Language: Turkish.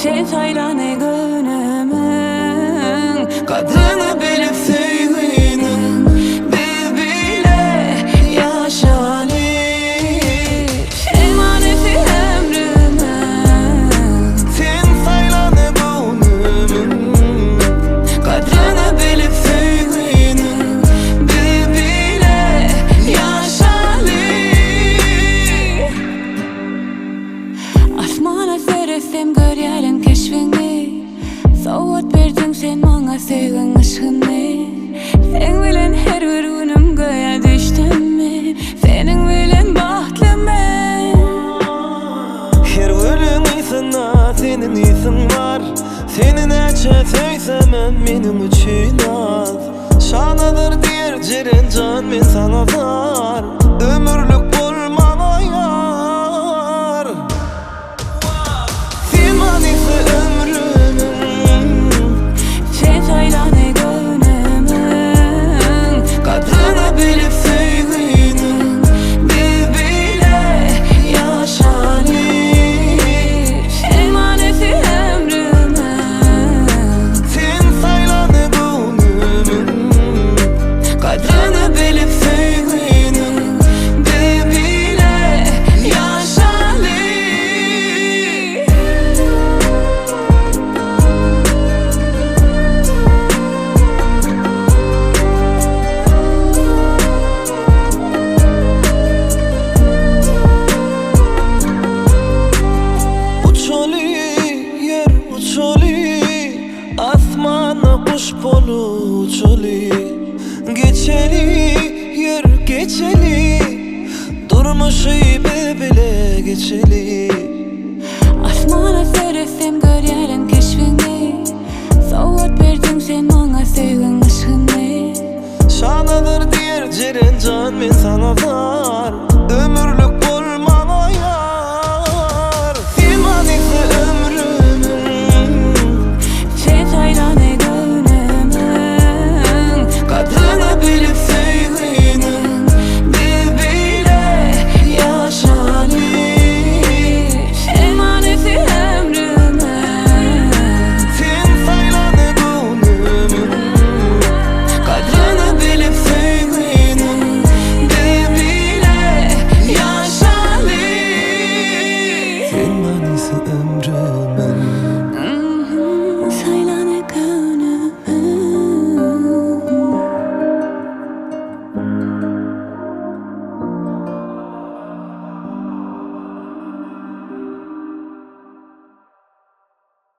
Sen saylane gönlümün kadını bilip sevginin bir bile yaşalı emaneti emrimin. Sen saylane gönlümün Kadını bilip sevginin bir bile yaşalı. Asmana seresem görýärem keşfini, sowat berdin sen maňa sevgin ışgyny. Sen bilen her bir günüm göýe düşdümmi, senin bilen bahtlyman. her ölüm insana senin isin var. Seni näçe söýsemem menim üçin az. Şanadır diýer jeren can men sana zar. Ömürlük bolman ayar. Sen manysy ömrümün Sen saylane gönlümün kadını bilip sevginin bir bile yaşalı emaneti emrimin. sen saylane gönlümün Kadını bilip sevginin bir bile yaşalı. Uçalı yer uçalı, asmana kuş bolu uçalı. Geçeli yer geçeli, durmuşu bile geçeli. Asmana seresem görýärem keşfini, sowat berdin sen maňa sevgin ışgyny. Şanadır diýer jeren can men sana zar. Ömürlük bolman ayar. Sen manysy ömrümün Sen saylane gönlümün kadını bilip sevginin bir bile yaşalı emaneti emrimin. sen saylane gönlümün Kadını bilip sevginin bir bile yaşalı. sen manysy ömrümün